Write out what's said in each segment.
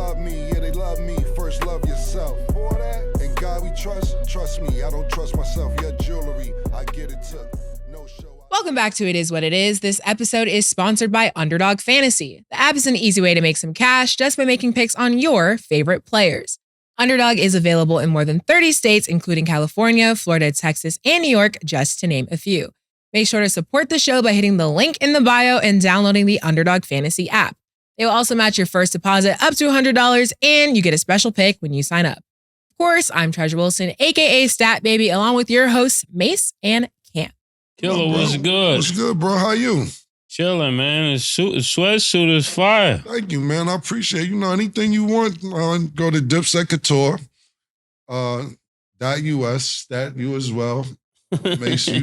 love me, yeah, they love me. First love yourself. For that, and God we trust me. I don't trust myself. Your jewelry, I get it took. No show. Welcome back to It Is What It Is. This episode is sponsored by Underdog Fantasy. The app is an easy way to make some cash just by making picks on your favorite players. Underdog is available in more than 30 states, including California, Florida, Texas, and New York, just to name a few. Make sure to support the show by hitting the link in the bio and downloading the Underdog Fantasy app. They will also match your first deposit up to $100, and you get a special pick when you sign up. Of course, I'm Treasure Wilson, aka Stat Baby, along with your hosts, Mase and Cam. Killa, what's good? What's good, bro? How you? Chilling, man. The sweatsuit is fire. Thank you, man. I appreciate it. You know, anything you want, go to Dipset Couture, .us, that you as well. Make sure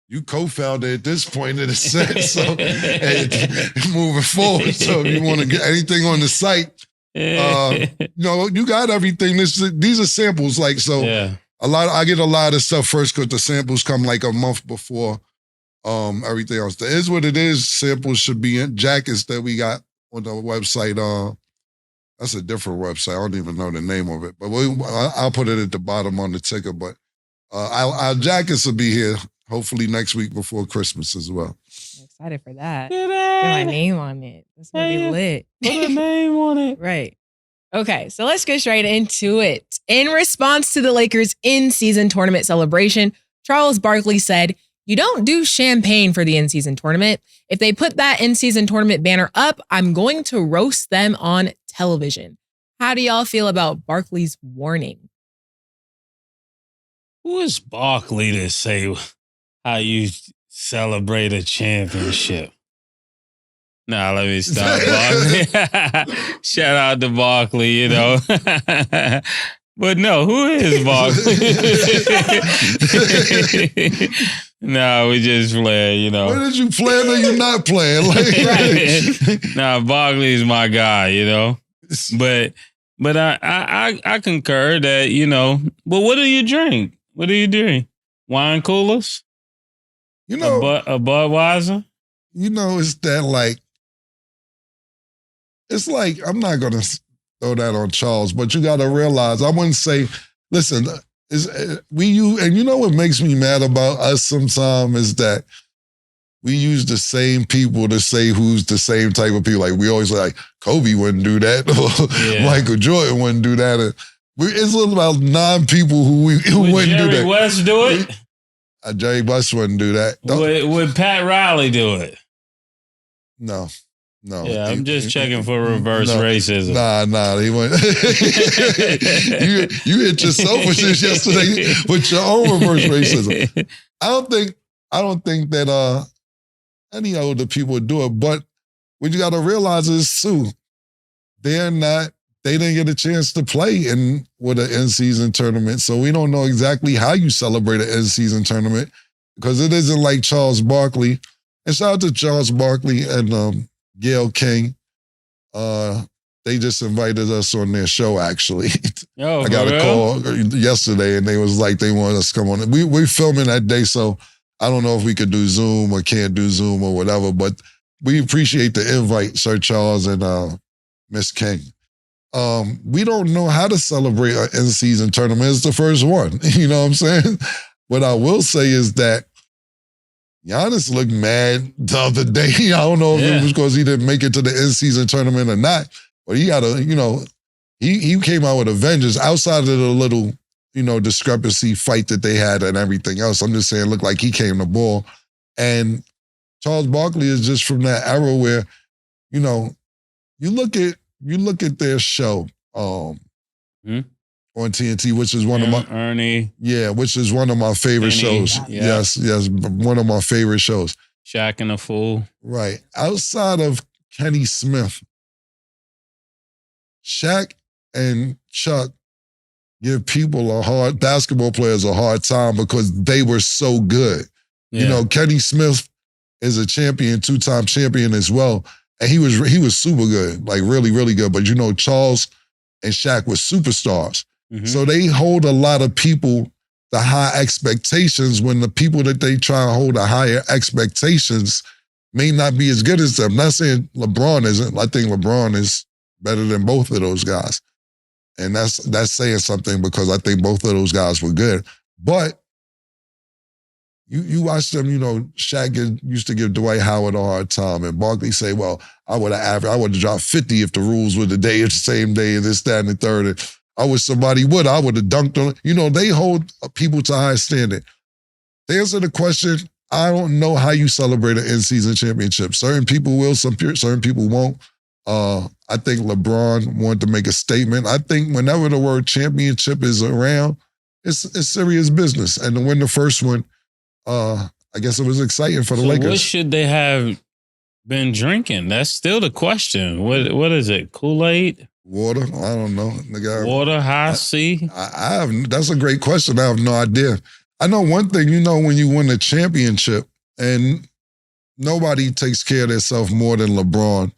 you co-founder at this point of the set, so and moving forward. So if you want to get anything on the site, you got everything. These are samples, like so. Yeah. I get a lot of stuff first because the samples come like a month before everything else. The Is What It Is samples should be in jackets that we got on the website. That's a different website. I don't even know the name of it, but I'll put it at the bottom on the ticker. But our jackets will be here hopefully next week before Christmas as well. I'm excited for that. Get my name on it. That's gonna be lit. Put a name on it. Right. Okay, so let's get straight into it. In response to the Lakers' in-season tournament celebration, Charles Barkley said, "You don't do champagne for the in-season tournament. If they put that in-season tournament banner up, I'm going to roast them on television." How do y'all feel about Barkley's warning? Who is Barkley to say how you celebrate a championship? Nah, let me stop, Barkley. Shout out to Barkley, you know. But no, who is Barkley? Nah, we just playing, you know. When did you playing or you not playing? Right. Nah, Barkley's my guy, you know. But I concur that, you know, but what do you drink? What do you drink? Wine coolers? You know, a Budweiser? You know, it's that like, it's like, I'm not going to throw that on Charles, but you got to realize, I wouldn't say, listen, and you know what makes me mad about us sometimes is that we use the same people to say who's the same type of people. Like we always like, Kobe wouldn't do that, or Michael Jordan wouldn't do that. And it's about 9 people who wouldn't do that. Jerry West do it? Jerry West wouldn't do that. Would Pat Riley do it? No. Yeah, I'm just checking for reverse racism. Nah, he wouldn't. you hit yourself with this yesterday with your own reverse racism. I don't think that any older people would do it, but what you got to realize is too, they didn't get a chance to play with an in-season tournament, so we don't know exactly how you celebrate an in-season tournament because it isn't like Charles Barkley. And shout out to Charles Barkley and Gail King. They just invited us on their show, actually. Oh, I got a call yesterday, and they was like, they wanted us to come on. We're filming that day, so I don't know if we could do Zoom or can't do Zoom or whatever, but we appreciate the invite, Sir Charles and Miss King. We don't know how to celebrate an in-season tournament. It's the first one. You know what I'm saying? What I will say is that Giannis looked mad the other day. I don't know if it was because he didn't make it to the in-season tournament or not, but he got he came out with a vengeance outside of the little, discrepancy fight that they had and everything else. I'm just saying, it looked like he came to ball. And Charles Barkley is just from that era where, you look at their show on TNT, which is one of my Ernie. Yeah, which is one of my favorite shows. Yeah. Yes, one of my favorite shows. Shaq and a Fool. Right. Outside of Kenny Smith, Shaq and Chuck give basketball players a hard time because they were so good. Yeah. Kenny Smith is a champion, 2-time champion as well. And he was super good, like really, really good. But Charles and Shaq were superstars. Mm-hmm. So they hold a lot of people to high expectations when the people that they try and hold to higher expectations may not be as good as them. I'm not saying LeBron isn't. I think LeBron is better than both of those guys. And that's saying something because I think both of those guys were good. But you watch them, Shaq used to give Dwight Howard a hard time, and Barkley say, well, I would have dropped 50 if the rules were the same day, and this, that, and the third. And I wish somebody would. I would have dunked on it. They hold people to a high standard. To answer the question, I don't know how you celebrate an in-season championship. Certain people will, certain people won't. I think LeBron wanted to make a statement. I think whenever the word championship is around, it's serious business. And to win the first one, I guess it was exciting for the Lakers. What should they have been drinking? That's still the question. What is it? Kool-Aid? Water? I don't know. Water, high C? I have. That's a great question. I have no idea. I know one thing, when you win a championship, and nobody takes care of themselves more than LeBron,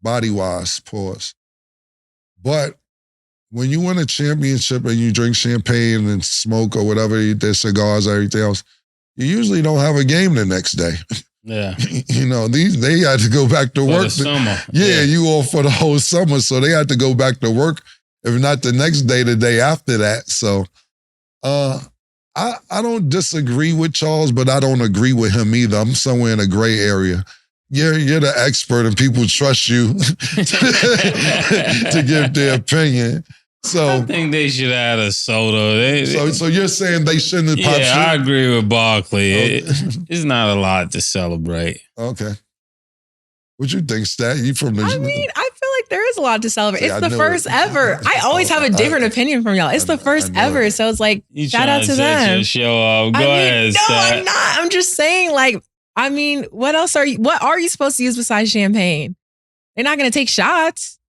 body-wise, pause. But when you win a championship and you drink champagne and smoke or whatever, there's cigars, everything else, you usually don't have a game the next day. Yeah. They had to go back to for work. The summer. Yeah, you all for the whole summer. So they had to go back to work, if not the next day, the day after that. So I don't disagree with Charles, but I don't agree with him either. I'm somewhere in a gray area. You're the expert and people trust you to give their opinion. So I think they should add a soda. So you're saying they shouldn't have popped? Yeah, I agree with Barkley. It's not a lot to celebrate. Okay. What you think, Stat? You from the... I mean, I feel like there is a lot to celebrate. It's the first ever. I always have a different opinion from y'all. It's the first ever. So it's like, shout out to them. Your show off. Go ahead, no, Stat. I'm not. I'm just saying, what else are you supposed to use besides champagne? They're not going to take shots.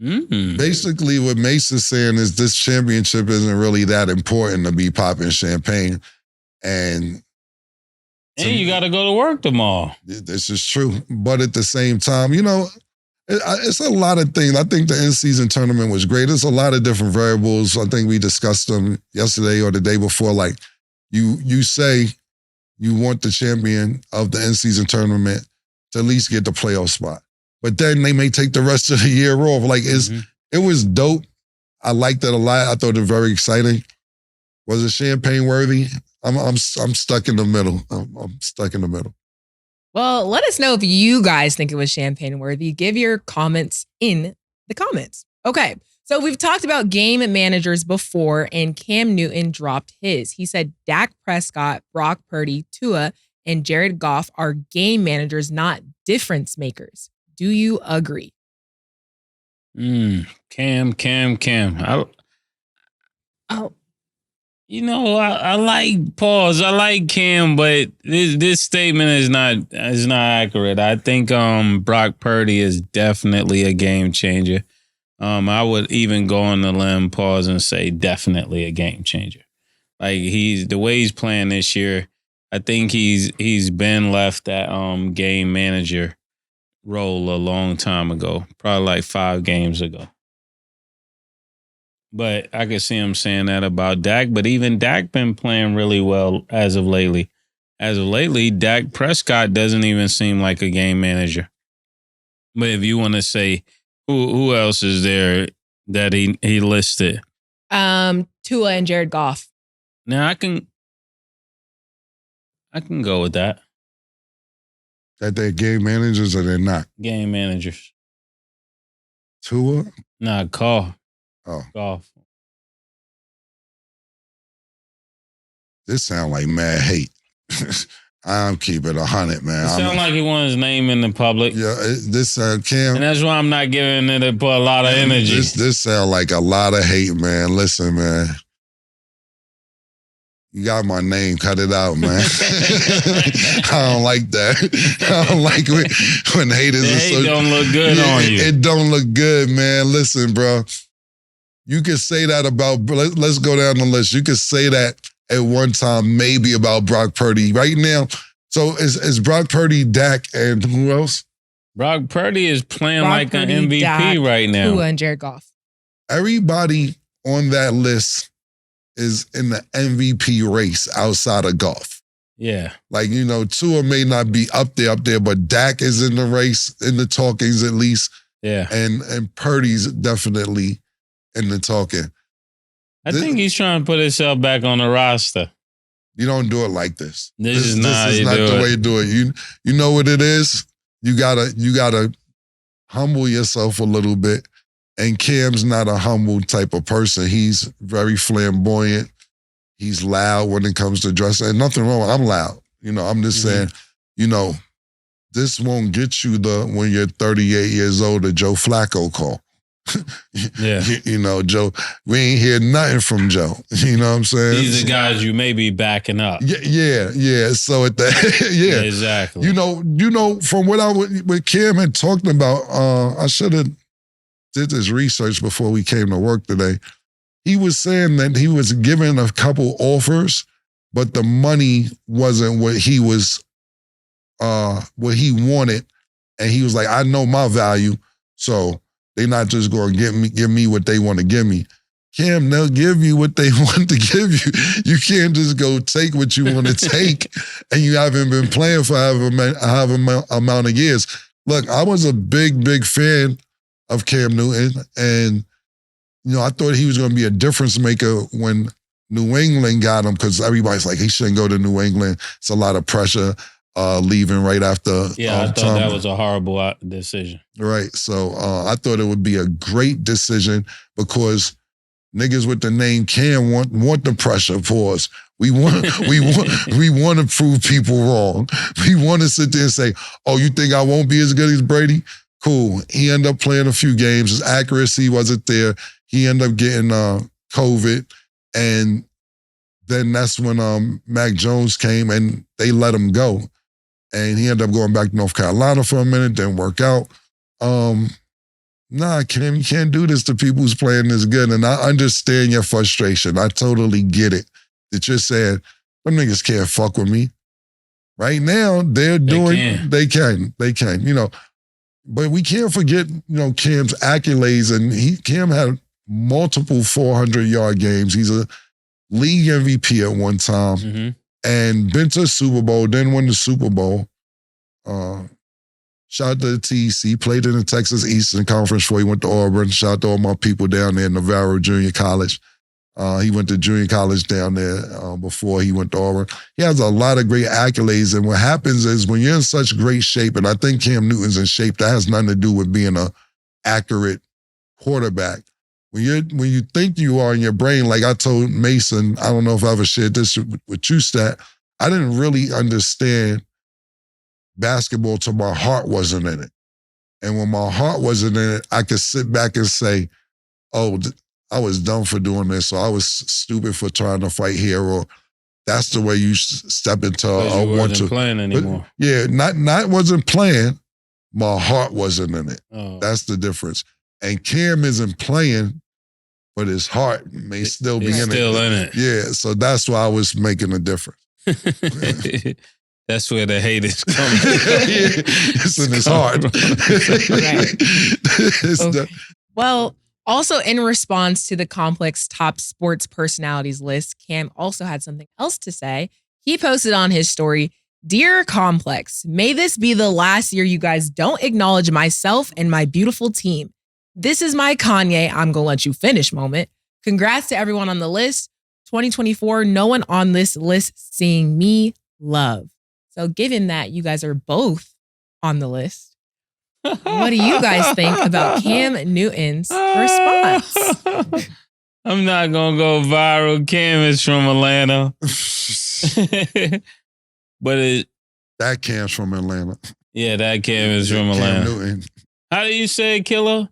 Mm. Basically, what Mase is saying is this championship isn't really that important to be popping champagne. And you got to go to work tomorrow. This is true. But at the same time, it's a lot of things. I think the in-season tournament was great. There's a lot of different variables. I think we discussed them yesterday or the day before. Like, you say you want the champion of the in-season tournament to at least get the playoff spot. But then they may take the rest of the year off. Like, it was dope. I liked it a lot. I thought it was very exciting. Was it champagne worthy? I'm stuck in the middle. I'm stuck in the middle. Well, let us know if you guys think it was champagne worthy. Give your comments in the comments. Okay, so we've talked about game managers before, and Cam Newton dropped his. He said Dak Prescott, Brock Purdy, Tua, and Jared Goff are game managers, not difference makers. Do you agree? Cam. I like pause. I like Cam, but this statement is not accurate. I think Brock Purdy is definitely a game changer. I would even go on the limb, pause, and say definitely a game changer. Like the way he's playing this year, I think he's been left that game manager role a long time ago, probably like 5 games ago. But I could see him saying that about Dak. But even Dak been playing really well as of lately. As of lately, Dak Prescott doesn't even seem like a game manager. But if you want to say who else is there that he listed? Tua and Jared Goff. Now I can go with that. That they're game managers or they're not? Game managers. Tua? Nah, Goff. Oh. Goff. This sound like mad hate. I'm keeping 100, man. It sound like he wants his name in the public. Yeah, this Cam. And that's why I'm not giving it a lot of energy. This sound like a lot of hate, man. Listen, man. You got my name. Cut it out, man. I don't like that. I don't like when haters the hate don't look good on you. It don't look good, man. Listen, bro. You could say that about, let's go down the list. You could say that at one time, maybe about Brock Purdy. Right now, so is Brock Purdy, Dak, and who else? Brock Purdy is playing like an MVP Dak, right now. Tua and Jared Goff. Everybody on that list is in the MVP race outside of golf. Yeah. Like, Tua may not be up there, but Dak is in the race, in the talkings at least. Yeah. And Purdy's definitely in the talking. I think he's trying to put himself back on the roster. You don't do it like this. This is not the way you do it. You know what it is? You gotta humble yourself a little bit. And Cam's not a humble type of person. He's very flamboyant. He's loud when it comes to dressing. And nothing wrong. I'm loud. I'm just saying, this won't get you when you're 38 years old, a Joe Flacco call. Yeah. Joe, we ain't hear nothing from Joe. You know what I'm saying? These are guys you may be backing up. Yeah. So at that, yeah. Exactly. From what Cam had talked about, I should have did this research before we came to work today. He was saying that he was given a couple offers, but the money wasn't what he was, what he wanted. And he was like, I know my value, so they're not just going to give me what they want to give me. Cam, they'll give you what they want to give you. You can't just go take what you want to take, and you haven't been playing for however amount of years. Look, I was a big fan of Cam Newton, and I thought he was going to be a difference maker when New England got him, because everybody's like, he shouldn't go to New England. It's a lot of pressure leaving right after. Yeah, I thought that was a horrible decision. Right. So I thought it would be a great decision, because niggas with the name Cam want the pressure for us. We want to prove people wrong. We want to sit there and say, oh, you think I won't be as good as Brady? Cool. He ended up playing a few games. His accuracy wasn't there. He ended up getting COVID. And then that's when Mac Jones came and they let him go. And he ended up going back to North Carolina for a minute, didn't work out. Nah, Cam, you can't do this to people who's playing this good. And I understand your frustration. I totally get it. That you're saying, them niggas can't fuck with me. Right now, they can. But we can't forget, Cam's accolades. And Cam had multiple 400-yard games. He's a league MVP at one time. Mm-hmm. And been to a Super Bowl, then won the Super Bowl. Shout out to the TEC, played in the Texas Eastern Conference before he went to Auburn. Shout out to all my people down there in Navarro Junior College. He went to junior college down there before he went to Auburn. He has a lot of great accolades, and what happens is when you're in such great shape, and I think Cam Newton's in shape, that has nothing to do with being an accurate quarterback. When you think you are in your brain, like I told Mason, I don't know if I ever shared this with you, Stat, I didn't really understand basketball till my heart wasn't in it. And when my heart wasn't in it, I could sit back and say, oh, I was dumb for doing this, or I was stupid for trying to fight here, or that's the way you step into a you wasn't playing anymore. But, yeah, not wasn't playing, my heart wasn't in it. Oh. That's the difference. And Cam isn't playing, but his heart may still be in it. Yeah, so that's why I was making a difference. That's where the hate is coming. It's in his heart. Okay. Well, also in response to the Complex top sports personalities list, Cam also had something else to say. He posted on his story, "Dear Complex, may this be the last year you guys don't acknowledge myself and my beautiful team. This is my Kanye, I'm gonna let you finish moment. Congrats to everyone on the list. 2024, no one on this list seeing me love." So given that you guys are both on the list, what do you guys think about Cam Newton's response? I'm not going to go viral. Cam is from Atlanta. But that Cam's from Atlanta. Yeah, that Cam is from Atlanta. Cam Newton. How do you say it, Killa?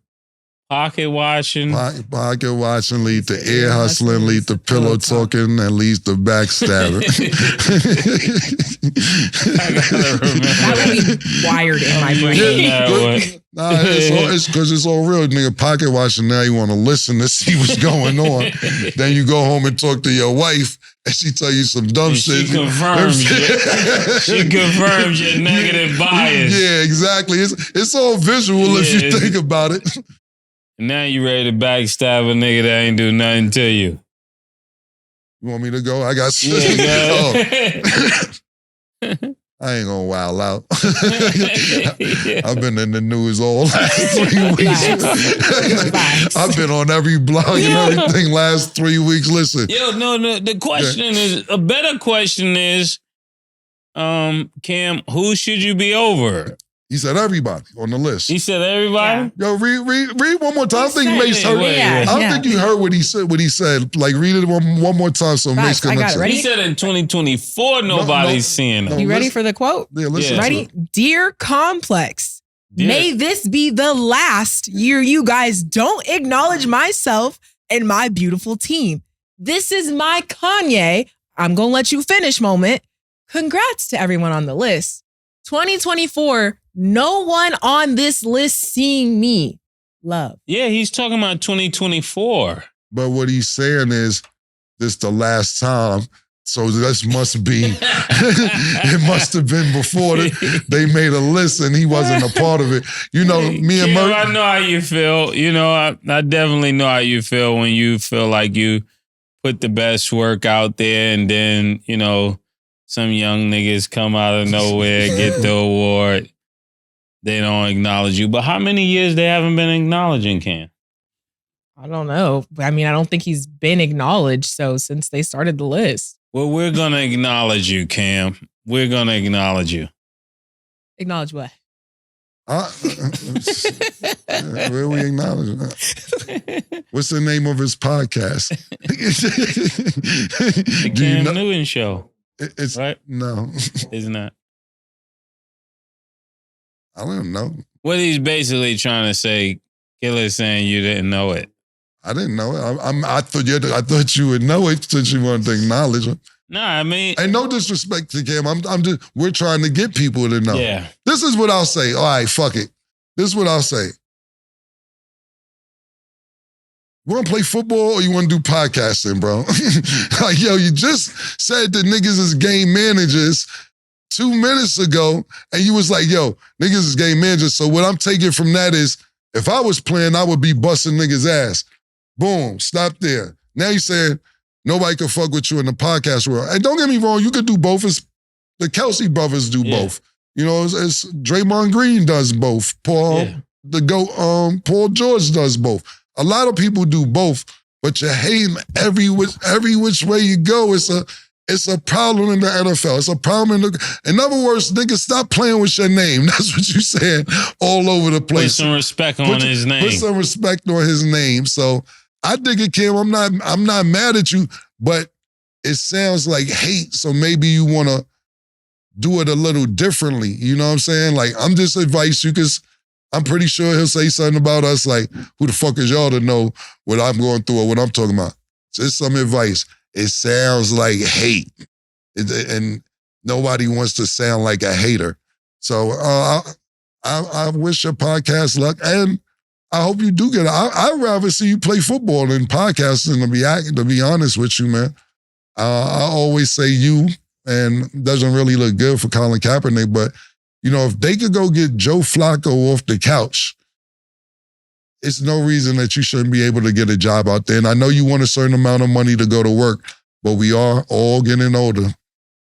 Pocket watching. Pocket watching leads to ear hustling, leads to pillow talking, and leads to backstabbing. I gotta remember. That would be wired in my brain. It's because it's all real, nigga. Pocket watching, now you want to listen to see what's going on. Then you go home and talk to your wife, and she tell you some dumb shit. She confirms your negative bias. Yeah, exactly. It's all visual if you think about it. Now you ready to backstab a nigga that ain't do nothing to you. You want me to go? I got shit. Yeah, I ain't gonna wild out. I've been in the news all last 3 weeks. I've been on every blog and everything last 3 weeks. Listen. Yo, no, the question is, a better question is, Cam, who should you be over? He said everybody on the list. He said everybody? Yeah. Yo, read one more time. I think Mase heard it. Yeah, I don't think you heard what he said. Like, read it one more time so Mase can listen. He said in 2024, nobody's seeing him. You ready for the quote? Yeah, listen. Yeah. Ready? Dear Complex, may this be the last year you guys don't acknowledge myself and my beautiful team. This is my Kanye. I'm going to let you finish moment. Congrats to everyone on the list. 2024, no one on this list seeing me. Love. Yeah, he's talking about 2024. But what he's saying is, this the last time. So this must be, it must have been before they made a list and he wasn't a part of it. You know, me and Murray. I know how you feel. You know, I definitely know how you feel when you feel like you put the best work out there and then, you know, some young niggas come out of nowhere, get the award. They don't acknowledge you. But how many years they haven't been acknowledging Cam? I don't know. I mean, I don't think he's been acknowledged. So since they started the list. Well, we're going to acknowledge you, Cam. We're going to acknowledge you. Acknowledge what? Where we acknowledge that? What's the name of his podcast? The Cam Newton Show. It's right? No. It's not. I don't know. What he's basically trying to say, Killa's saying you didn't know it. I didn't know it. I thought you would know it since you wanted to acknowledge it. Nah, I mean, and no disrespect to Cam. We're trying to get people to know. Yeah. This is what I'll say. All right, fuck it. This is what I'll say. You want to play football or you want to do podcasting, bro? Like, yo, you just said that niggas is game managers 2 minutes ago, and you was like, yo, niggas is game managers. So what I'm taking from that is, if I was playing, I would be busting niggas' ass. Boom, stop there. Now you saying nobody can fuck with you in the podcast world. And don't get me wrong, you could do both. The Kelsey brothers do both. You know, it's Draymond Green does both. Paul George does both. A lot of people do both, but you're hating every which way you go. It's a problem in the NFL. It's a problem in other words, nigga, stop playing with your name. That's what you saying all over the place. Put some respect on his name. Put some respect on his name. So I dig it, Kim. I'm not mad at you, but it sounds like hate. So maybe you want to do it a little differently. You know what I'm saying? Like, I'm just advice you, because I'm pretty sure he'll say something about us like, who the fuck is y'all to know what I'm going through or what I'm talking about? Just some advice. It sounds like hate. And nobody wants to sound like a hater. So I wish your podcast luck. And I hope you do get it. I'd rather see you play football than podcasting, to be honest with you, man. I always say you, and it doesn't really look good for Colin Kaepernick, but you know, if they could go get Joe Flacco off the couch, it's no reason that you shouldn't be able to get a job out there. And I know you want a certain amount of money to go to work, but we are all getting older.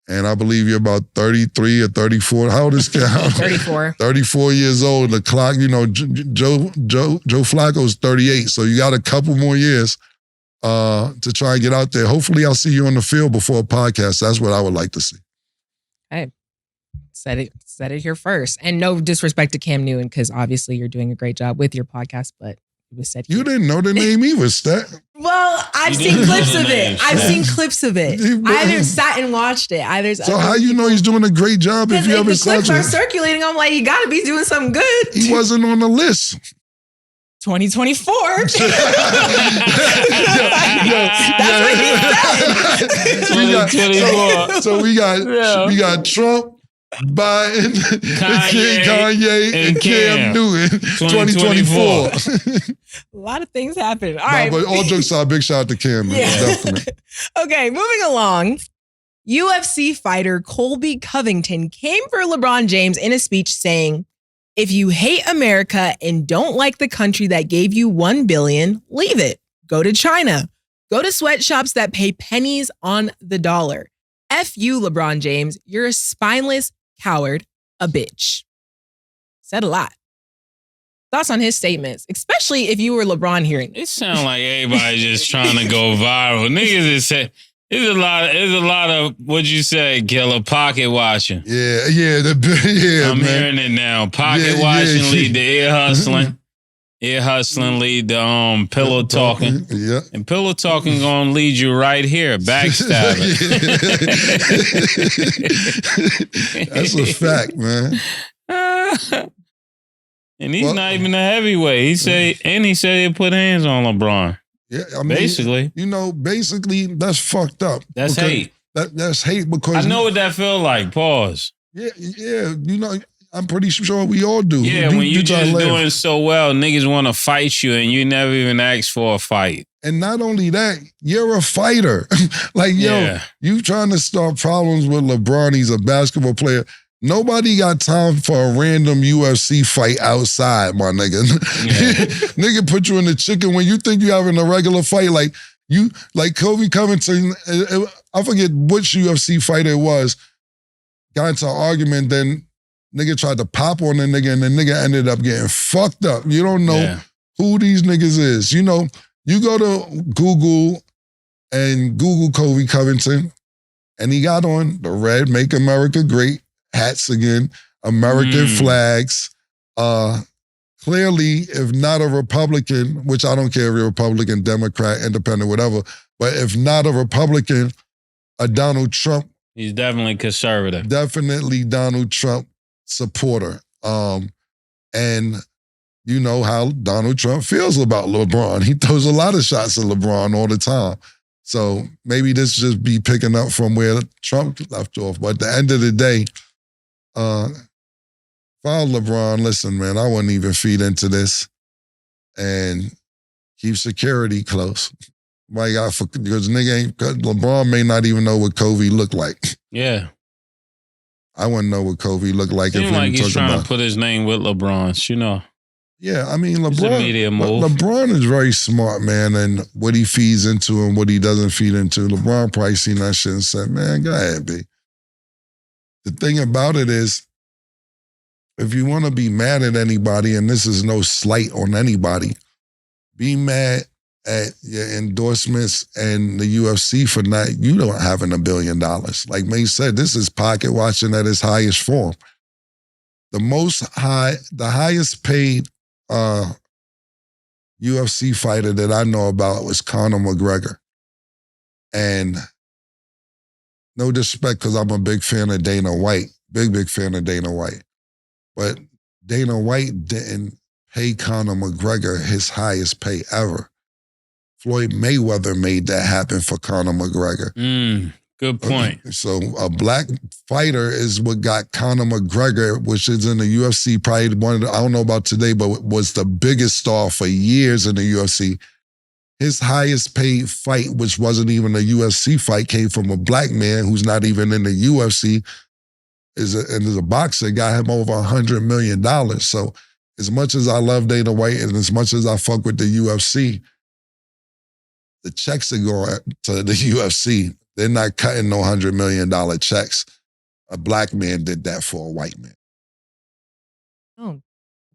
And I believe you're about 33 or 34. How old is Cal? 34. 34 years old. The clock, you know, Joe Flacco's 38. So you got a couple more years to try and get out there. Hopefully I'll see you on the field before a podcast. That's what I would like to see. Hey, said it here first. And no disrespect to Cam Newton, because obviously you're doing a great job with your podcast, but it was said here. You didn't know the name either, Stat. Well, I've seen clips of it. I've seen clips of it. I haven't sat and watched it. So how you know he's doing a great job if you haven't sat? Because the clips are circulating, I'm like, you got to be doing something good. He wasn't on the list. 2024. That's what he said. 2024. So we got Trump, Biden, Kanye, and Cam Newton. 2024. A lot of things happen. All right. But all jokes aside, big shout out to Cam, man. Yeah. Definitely. Okay, moving along. UFC fighter Colby Covington came for LeBron James in a speech saying, if you hate America and don't like the country that gave you $1 billion, leave it. Go to China. Go to sweatshops that pay pennies on the dollar. F you, LeBron James. You're a spineless coward, a bitch. Said a lot. Thoughts on his statements, especially if you were LeBron hearing It sounds like everybody just trying to go viral. Niggas is saying, there's a lot of what you said, Killa, pocket watching. Yeah, I'm man. hearing it now. Pocket watching lead to ear hustling. Ear hustling lead to pillow talking. Yeah. And pillow talking gonna lead you right here, backstabbing. That's a fact, man. And he's not even a heavyweight. He said he put hands on LeBron. Yeah, I mean, basically, that's fucked up. That's hate. That's hate because I know what that feel like. Pause. Yeah. I'm pretty sure we all do. Yeah, when you just doing so well, niggas want to fight you and you never even asked for a fight. And not only that, you're a fighter. You trying to start problems with LeBron. He's a basketball player. Nobody got time for a random UFC fight outside, my nigga. Yeah. Nigga put you in the chicken when you think you having a regular fight. Like Covington, I forget which UFC fight it was, got into an argument, then nigga tried to pop on the nigga and the nigga ended up getting fucked up. You don't know who these niggas is. You know, you go to Google and Google Kobe Covington and he got on the red Make America Great hats again, American flags. Clearly, if not a Republican, which I don't care if you're Republican, Democrat, Independent, whatever, but if not a Republican, a Donald Trump. He's definitely conservative. Definitely Donald Trump supporter. And you know how Donald Trump feels about LeBron. He throws a lot of shots at LeBron all the time. So maybe this just be picking up from where Trump left off. But at the end of the day, if I was LeBron, listen, man, I wouldn't even feed into this and keep security close. Because LeBron may not even know what Kobe looked like. Yeah. I wouldn't know what Kobe looked like. Seems like he's trying to put his name with LeBron's, you know. Yeah, I mean, It's a media move. LeBron is very smart, man, and what he feeds into and what he doesn't feed into. LeBron probably seen that shit and said, man, go ahead, B. The thing about it is, if you want to be mad at anybody, and this is no slight on anybody, be mad at your endorsements and the UFC for you don't having $1 billion. Like Mase said, this is pocket watching at its highest form. The highest paid UFC fighter that I know about was Conor McGregor. And no disrespect, because I'm a big fan of Dana White. Big fan of Dana White. But Dana White didn't pay Conor McGregor his highest pay ever. Floyd Mayweather made that happen for Conor McGregor. Good point. So a black fighter is what got Conor McGregor, which is in the UFC, probably one of the, I don't know about today, but was the biggest star for years in the UFC. His highest paid fight, which wasn't even a UFC fight, came from a black man who's not even in the UFC, and is a boxer, got him over $100 million. So as much as I love Dana White and as much as I fuck with the UFC, the checks are going to the UFC. They're not cutting no $100 million checks. A black man did that for a white man. Oh,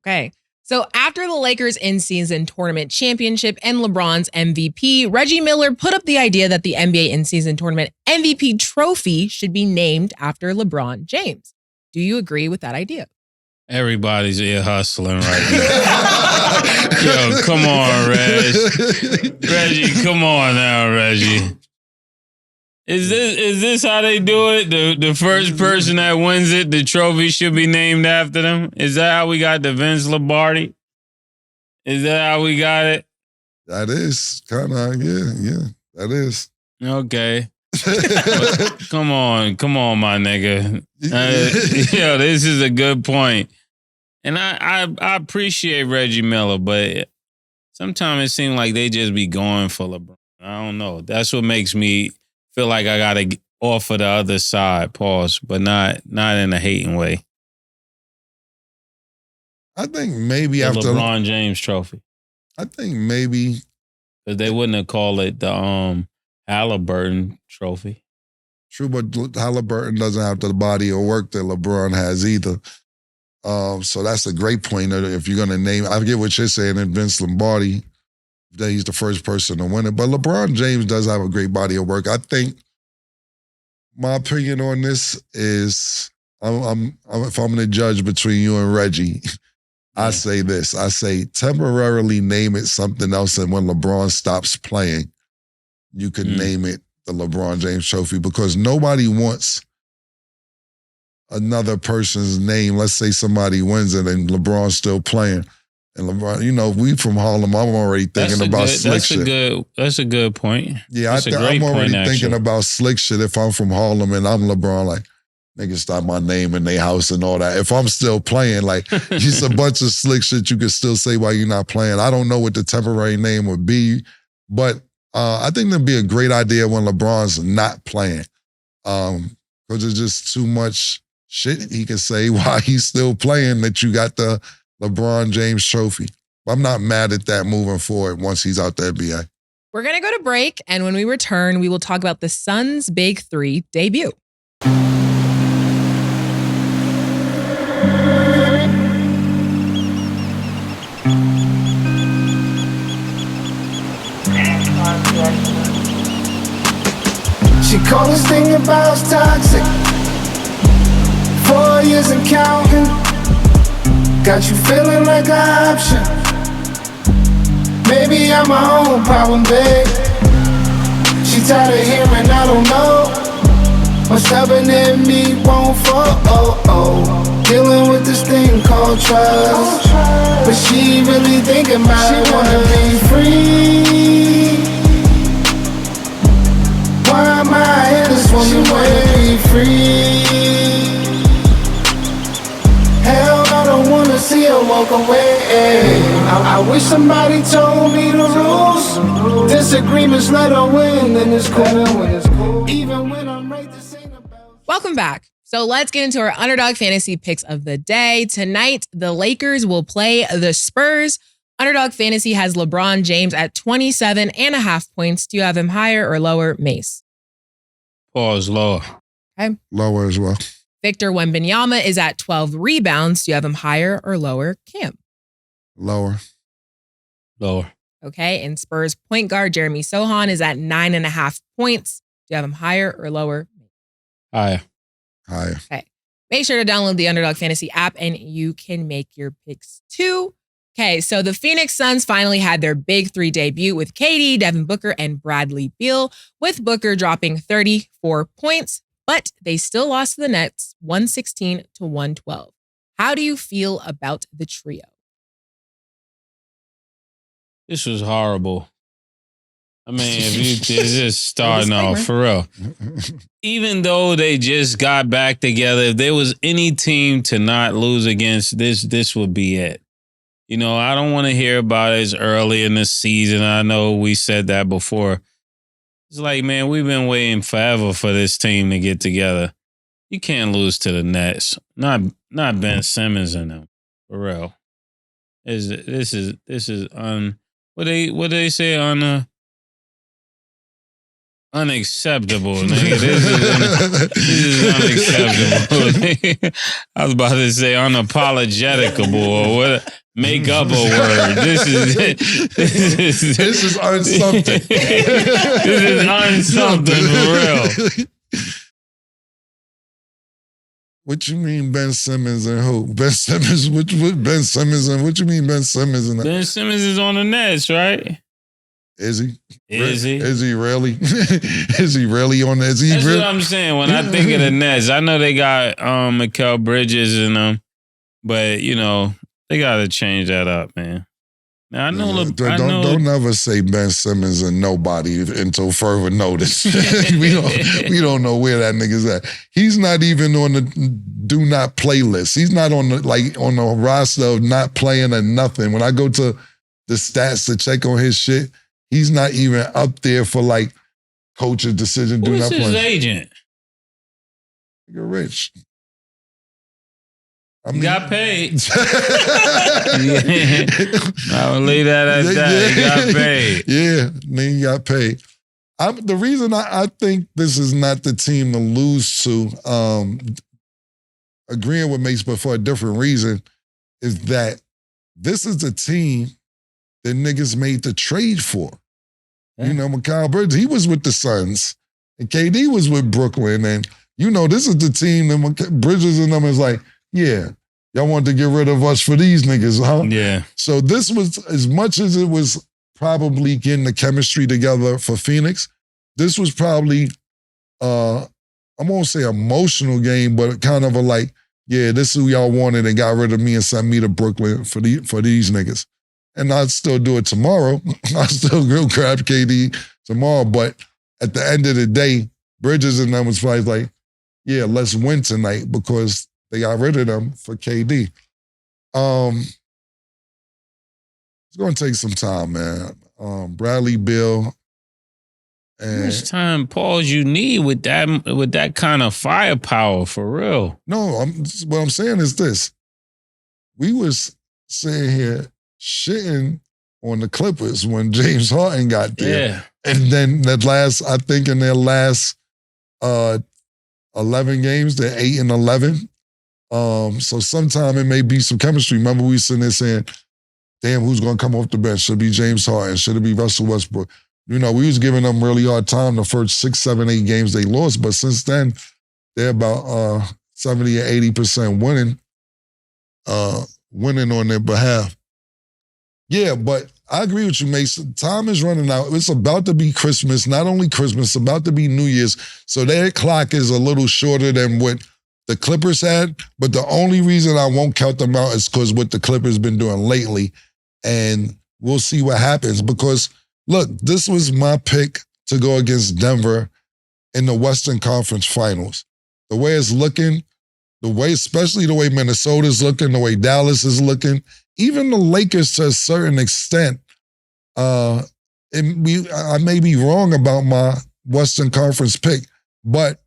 okay. So after the Lakers in-season tournament championship and LeBron's MVP, Reggie Miller put up the idea that the NBA in-season tournament MVP trophy should be named after LeBron James. Do you agree with that idea? Everybody's ear hustling right now. Yo, come on, Reg. Reggie, come on now, Reggie. Is this how they do it? The first person that wins it, the trophy should be named after them? Is that how we got the Vince Lombardi? Is that how we got it? That is kind of, yeah, that is. Okay. Come on, my nigga. Yo, this is a good point. And I appreciate Reggie Miller, but sometimes it seems like they just be going for LeBron. I don't know. That's what makes me feel like I got to offer the other side, pause, but not in a hating way. I think maybe the after LeBron James trophy. I think maybe because they wouldn't have called it the Halliburton trophy. True, but Halliburton doesn't have the body or work that LeBron has either. So that's a great point. If you're going to name, I get what you're saying, and Vince Lombardi, that he's the first person to win it. But LeBron James does have a great body of work. I think my opinion on this is, if I'm going to judge between you and Reggie, I say this. I say temporarily name it something else, and when LeBron stops playing, you can name it the LeBron James Trophy, because nobody wants another person's name. Let's say somebody wins it and LeBron's still playing. And LeBron, we from Harlem, I'm already thinking about slick shit. That's a good point. Yeah, I'm already thinking about slick shit if I'm from Harlem and I'm LeBron, like, niggas stop my name in their house and all that. If I'm still playing, like, just a bunch of slick shit you can still say while you're not playing. I don't know what the temporary name would be, but I think that'd be a great idea when LeBron's not playing, because it's just too much shit he can say while he's still playing that you got the LeBron James Trophy. I'm not mad at that moving forward once he's out the NBA. We're going to go to break, and when we return, we will talk about the Suns' Big Three debut. She called this thing about toxic. 4 years and counting. Got you feeling like an option. Maybe I'm my own problem, babe. She tired of hearing I don't know. What's stubborn in me won't fall. Dealing with this thing called trust. But she really thinking about it. Wanna be free. Why am I in this woman wanna be free? Hell, I don't wanna see her walk away. I wish somebody told me the rules. Disagreements let her win, and it's cool. Even when I'm right, this ain't about. Welcome back. So let's get into our Underdog Fantasy picks of the day. Tonight, the Lakers will play the Spurs. Underdog Fantasy has LeBron James at 27.5 points. Do you have him higher or lower, Mase? Pause, lower. Okay. Lower as well. Victor Wembanyama is at 12 rebounds. Do you have him higher or lower, Cam? Lower. Lower. Okay. And Spurs point guard Jeremy Sohan is at 9.5 points. Do you have him higher or lower? Higher. Higher. Okay. Make sure to download the Underdog Fantasy app and you can make your picks too. Okay, so the Phoenix Suns finally had their Big Three debut with KD, Devin Booker, and Bradley Beal, with Booker dropping 34 points, but they still lost to the Nets 116-112. How do you feel about the trio? This was horrible. I mean, if you just starting off, for real. Even though they just got back together, if there was any team to not lose against, this would be it. I don't want to hear about it early in the season. I know we said that before. It's like, man, we've been waiting forever for this team to get together. You can't lose to the Nets. Not Ben Simmons and them. For real. This is what they say on unacceptable, nigga. This is unacceptable. I was about to say unapologeticable or what. Make up a word. This is unsomething. This is unsomething for real. What you mean Ben Simmons and who? Ben Simmons, what Ben Simmons and what you mean Ben Simmons and Ben Simmons is on the Nets, right? Is he? Is he? Is he really? Is he really on the? That's what I'm saying. When I think of the Nets, I know they got Mikal Bridges and them, but they got to change that up, man. Now, I know. Don't never say Ben Simmons and nobody until further notice. we don't know where that nigga's at. He's not even on the do not play list. He's not on the roster of not playing or nothing. When I go to the stats to check on his shit, he's not even up there for coach's decision. Who's his agent? Nigga rich. He got paid. I will leave that at that. He got paid. Yeah, he got paid. The reason I think this is not the team to lose to, agreeing with Mase, but for a different reason, is that this is the team that niggas made the trade for. Yeah. You know, Mikal Bridges, he was with the Suns, and KD was with Brooklyn, and you know, this is the team that Bridges and them is like, yeah, y'all want to get rid of us for these niggas, huh? Yeah. So this was, as much as it was probably getting the chemistry together for Phoenix, this was probably, I won't say emotional game, but kind of a like, yeah, this is who y'all wanted and got rid of me and sent me to Brooklyn for these niggas. And I'd still do it tomorrow. I'd still go grab KD tomorrow. But at the end of the day, Bridges and them was probably like, yeah, let's win tonight because they got rid of them for KD. It's going to take some time, man. Bradley Beal. How much time, pause, you need with that kind of firepower, for real? No, what I'm saying is this. We was sitting here shitting on the Clippers when James Harden got there. Yeah. And then I think in their last 11 games, they're 8-11. So sometime it may be some chemistry. Remember we sitting there saying, damn, who's going to come off the bench? Should it be James Harden? Should it be Russell Westbrook? You know, we was giving them really hard time the first 6, 7, 8 games they lost, but since then, they're about 70 or 80% winning on their behalf. Yeah, but I agree with you, Mason. Time is running out. It's about to be Christmas. Not only Christmas, it's about to be New Year's. So their clock is a little shorter than what the Clippers had. But the only reason I won't count them out is because what the Clippers been doing lately. And we'll see what happens. Because, look, this was my pick to go against Denver in the Western Conference Finals. The way it's looking, especially the way Minnesota's looking, the way Dallas is looking, even the Lakers to a certain extent, I may be wrong about my Western Conference pick, but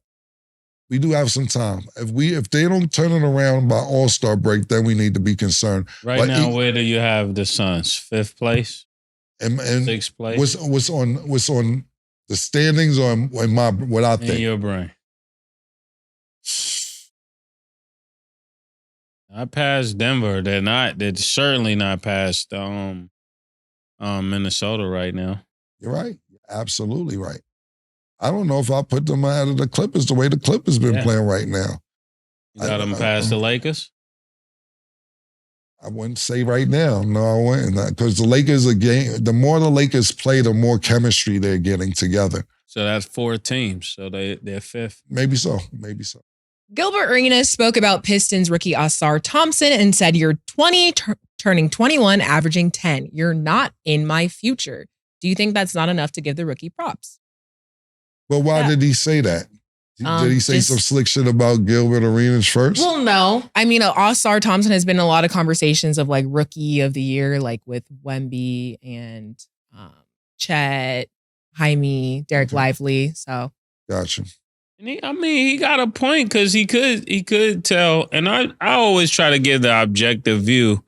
we do have some time. If they don't turn it around by All-Star break, then we need to be concerned. Right now, where do you have the Suns? 5th place? And 6th place? What's on the standings or in what I think? In your brain. Not past Denver. They're certainly not past Minnesota right now. You're right. Absolutely right. I don't know if I'll put them out of the Clippers the way the Clippers been playing right now. You got them past the Lakers? I wouldn't say right now. No, I wouldn't. Because the Lakers the more the Lakers play, the more chemistry they're getting together. So that's 4 teams. So they're 5th. Maybe so. Gilbert Arenas spoke about Pistons rookie Ausar Thompson and said, you're 20, turning 21, averaging 10. You're not in my future. Do you think that's not enough to give the rookie props? But why did he say that? Did he say some slick shit about Gilbert Arenas first? Well, no. I mean, Ausar Thompson has been in a lot of conversations of like rookie of the year, like with Wemby and Chet, Jaime, Derek Lively. So gotcha. And he got a point because he could tell, and I always try to give the objective view.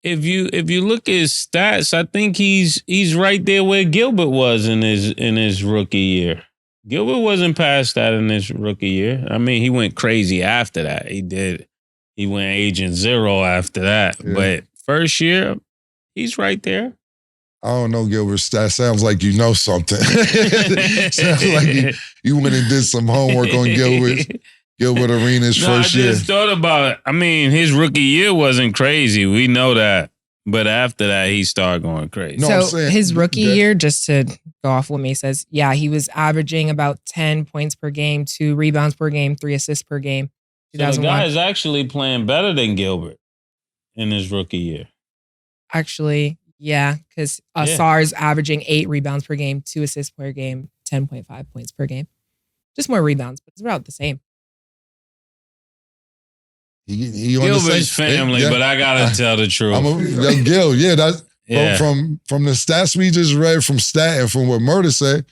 If you look at his stats, I think he's right there where Gilbert was in his rookie year. Gilbert wasn't past that in his rookie year. I mean, he went crazy after that. He did. He went Agent Zero after that. Yeah. But first year, he's right there. I don't know, Gilbert. That sounds like you know something. Sounds like you went and did some homework on Gilbert Arenas' first year. I just thought about it. I mean, his rookie year wasn't crazy. We know that. But after that, he started going crazy. No, so his rookie year, just to go off what Mase says, yeah, he was averaging about 10 points per game, 2 rebounds per game, 3 assists per game. So the guy is actually playing better than Gilbert in his rookie year. Actually, yeah, because Ausar's averaging 8 rebounds per game, 2 assists per game, 10.5 points per game. Just more rebounds, but it's about the same. He Gilbert's family, but I gotta tell the truth. Gil, from the stats we just read from Stat and from what Murder said,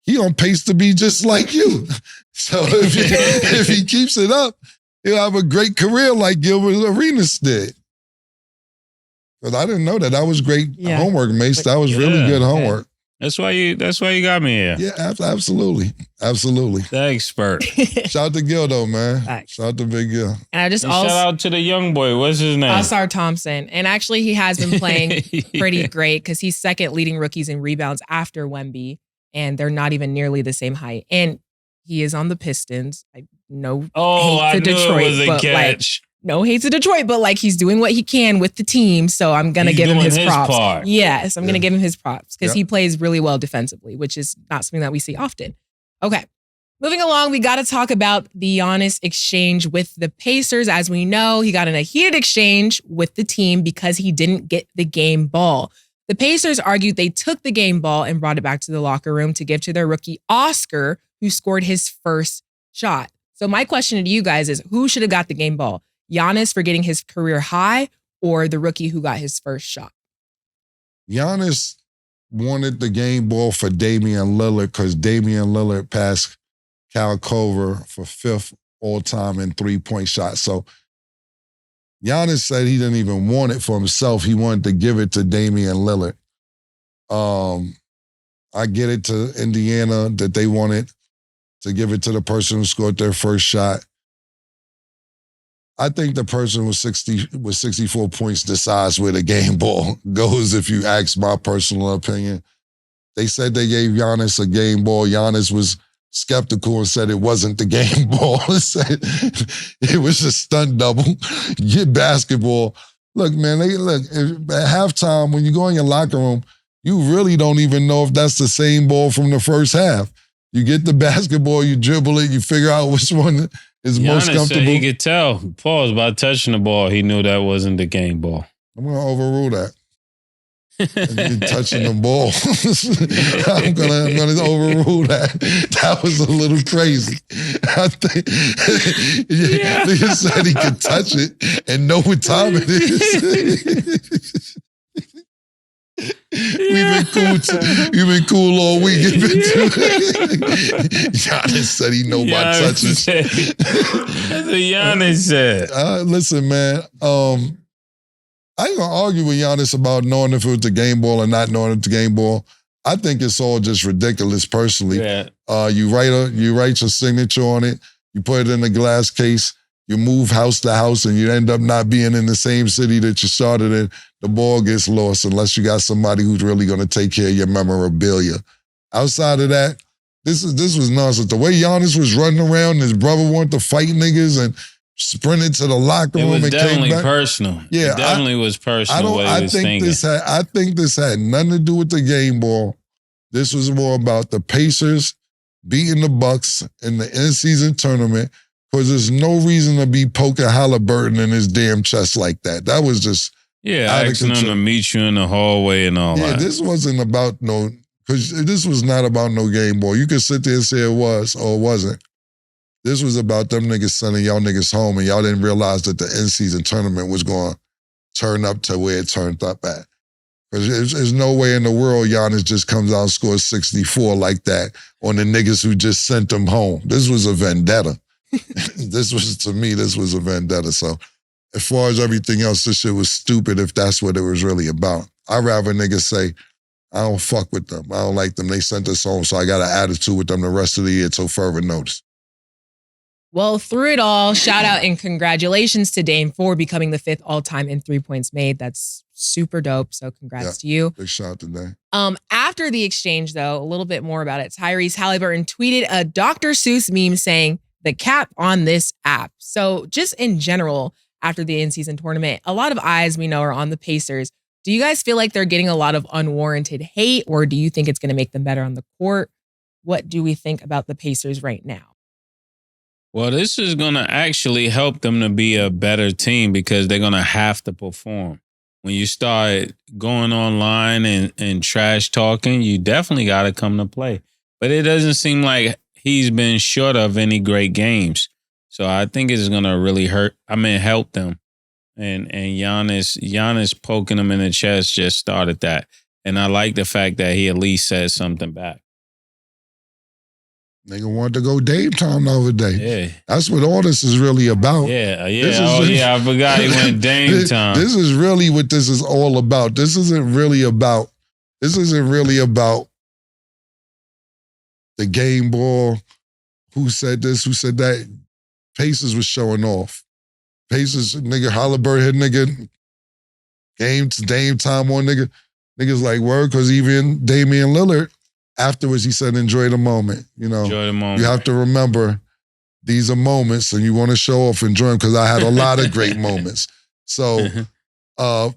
he on pace to be just like you. So if he keeps it up, he'll have a great career like Gilbert Arenas did. Because I didn't know that. That was great Yeah. homework, Mase. That was really Yeah. good homework. That's why you got me here. Yeah, absolutely. Absolutely. The expert. Shout out to Gil, though, man. Facts. Shout out to Big Gil. And I just And also shout out to the young boy. What's his name? Asar Thompson. And actually, he has been playing pretty great because he's second leading rookies in rebounds after Wemby, and they're not even nearly the same height. And he is on the Pistons. I know Oh, I hate to knew Detroit, it was a but, catch. no hate to Detroit, but like he's doing what he can with the team. So I'm going to He's give him doing his his props. part. Yes, I'm going to give him his props because Yep. he plays really well defensively, which is not something that we see often. Okay. Moving along, we got to talk about the Giannis exchange with the Pacers. As we know, he got in a heated exchange with the team because he didn't get the game ball. The Pacers argued they took the game ball and brought it back to the locker room to give to their rookie Oscar, who scored his first shot. So my question to you guys is, who should have got the game ball? Giannis for getting his career high or the rookie who got his first shot? Giannis wanted the game ball for Damian Lillard because Damian Lillard passed Cal Culver for 5th all-time in three-point shots. So Giannis said he didn't even want it for himself. He wanted to give it to Damian Lillard. I get it to Indiana that they wanted to give it to the person who scored their first shot. I think the person with 64 points decides where the game ball goes, if you ask my personal opinion. They said they gave Giannis a game ball. Giannis was skeptical and said it wasn't the game ball. Said it was a stunt double. Get basketball. Look, man, at halftime, when you go in your locker room, you really don't even know if that's the same ball from the first half. You get the basketball, you dribble it, you figure out which one is most Giannis comfortable. said he could tell. Pause by touching the ball. He knew that wasn't the game ball. I'm going to overrule that. And touching the ball. I'm gonna overrule that. That was a little crazy. I think nigga said he could touch it and know what time it is. We've been cool all week. Giannis said he know my touches. That's what Giannis said. Listen, man. I ain't gonna argue with Giannis about knowing if it was the game ball or not knowing it's the game ball. I think it's all just ridiculous personally. Yeah. You write your signature on it, you put it in a glass case, you move house to house, and you end up not being in the same city that you started in. The ball gets lost unless you got somebody who's really gonna take care of your memorabilia. Outside of that, this was nonsense. The way Giannis was running around, his brother wanted to fight niggas and sprinted to the locker room and came back. It was definitely personal. Yeah, it definitely was personal. I think this had nothing to do with the game ball. This was more about the Pacers beating the Bucks in the in-season tournament because there's no reason to be poking Halliburton in his damn chest like that. That was just asking him to meet you in the hallway and all that. This wasn't about because this was not about no game ball. You could sit there and say it was or it wasn't. This was about them niggas sending y'all niggas home and y'all didn't realize that the in-season tournament was going to turn up to where it turned up at. Because there's no way in the world Giannis just comes out and scores 64 like that on the niggas who just sent them home. This was a vendetta. This was a vendetta. So as far as everything else, this shit was stupid if that's what it was really about. I'd rather niggas say, I don't fuck with them. I don't like them. They sent us home, so I got an attitude with them the rest of the year till further notice. Well, through it all, shout out and congratulations to Dame for becoming the 5th all-time in 3 points made. That's super dope. So congrats to you. Big shout out to Dame. After the exchange, though, a little bit more about it. Tyrese Halliburton tweeted a Dr. Seuss meme saying, "The cap on this app." So just in general, after the in-season tournament, a lot of eyes we know are on the Pacers. Do you guys feel like they're getting a lot of unwarranted hate, or do you think it's going to make them better on the court? What do we think about the Pacers right now? Well, this is going to actually help them to be a better team because they're going to have to perform. When you start going online and trash talking, you definitely got to come to play. But it doesn't seem like he's been short of any great games. So I think it's going to really help them. And Giannis poking him in the chest just started that. And I like the fact that he at least said something back. Nigga wanted to go Dame time the other day. Yeah. That's what all this is really about. Yeah. I forgot he went Dame time. This is really what this is all about. This isn't really about the game ball. Who said this? Who said that? Pacers was showing off. Pacers, nigga, Halliburton, nigga, Dame time on nigga. Niggas like word, because even Damian Lillard, afterwards he said, enjoy the moment. You know, Enjoy the moment. You have to remember these are moments and you want to show off, enjoy them, because I had a lot of great moments. So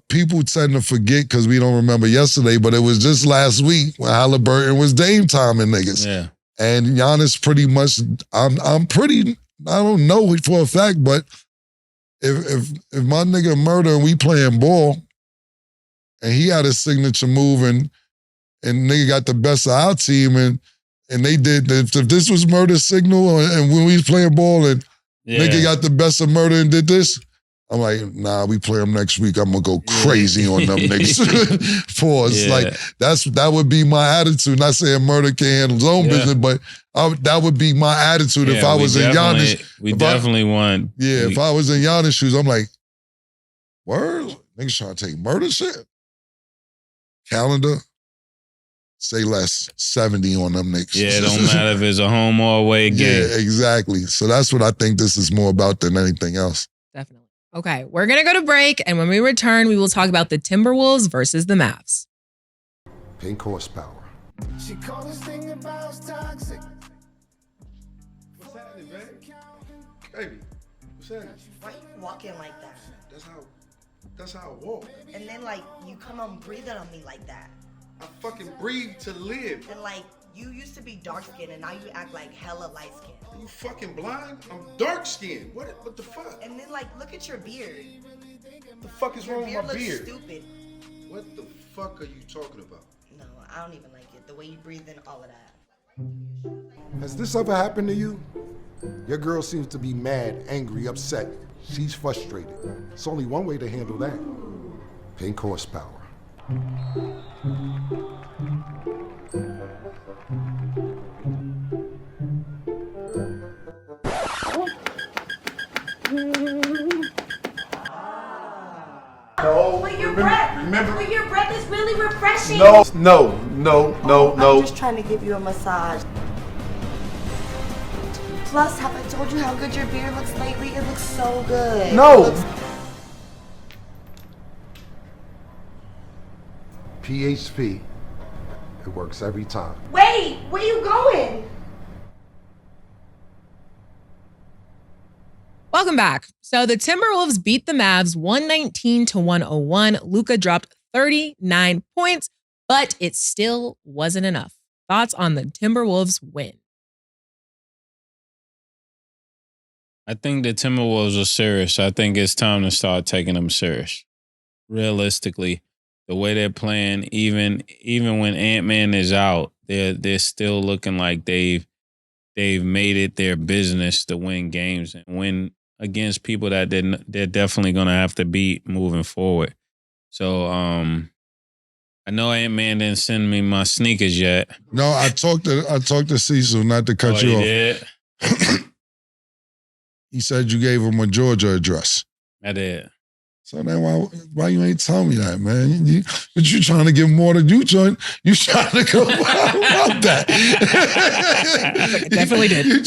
people tend to forget because we don't remember yesterday, but it was just last week when Halliburton was Dame time and niggas. Yeah. And Giannis pretty much, I don't know for a fact, but if my nigga Murder and we playing ball and he had a signature move and nigga got the best of our team and they did, if this was Murder's signal and when we was playing ball and nigga got the best of Murder and did this, I'm like, nah, we play them next week. I'm gonna go crazy on them niggas. Pause. Yeah. Like that would be my attitude. Not saying Murder can't handle his own business, but that would be my attitude if I was in Giannis. If I was in Giannis' shoes, I'm like, word? Niggas trying to take Murder shit? Calendar? Say less, 70 on them niggas. Yeah, it don't matter if it's a home or away game. Yeah, exactly. So that's what I think this is more about than anything else. Definitely. Okay, we're going to go to break, and when we return, we will talk about the Timberwolves versus the Mavs. Pink horsepower. She called this thing about toxic. What's happening, man? Baby, what's happening? Why you walking like that? That's how I walk. And then like you come on breathing on me like that. I fucking breathe to live. And like you used to be dark skinned and now you act like hella light skinned. Are you fucking blind? I'm dark skinned. What the fuck? And then like look at your beard. What the fuck is Your wrong with my looks beard? stupid. What the fuck are you talking about? No, I don't even like it. The way you breathe in all of that. Has this ever happened to you? Your girl seems to be mad, angry, upset. She's frustrated. It's only one way to handle that. Pink horsepower. But your breath is really refreshing. No. I'm just trying to give you a massage. Plus, have I told you how good your beard looks lately? It looks so good. No. PHP. It works every time. Wait, where you going? Welcome back. So the Timberwolves beat the Mavs 119-101. Luka dropped 39 points, but it still wasn't enough. Thoughts on the Timberwolves win? I think the Timberwolves are serious. I think it's time to start taking them serious. Realistically, the way they're playing, even when Ant-Man is out, they're still looking like they've made it their business to win games and win against people that they're definitely gonna have to beat moving forward. So I know Ant-Man didn't send me my sneakers yet. No, I talked to Cecil, not to cut you off. Did? He said you gave him a Georgia address. I did. So then why you ain't tell me that, man? But you trying to give more than you trying to go about that. I definitely did. You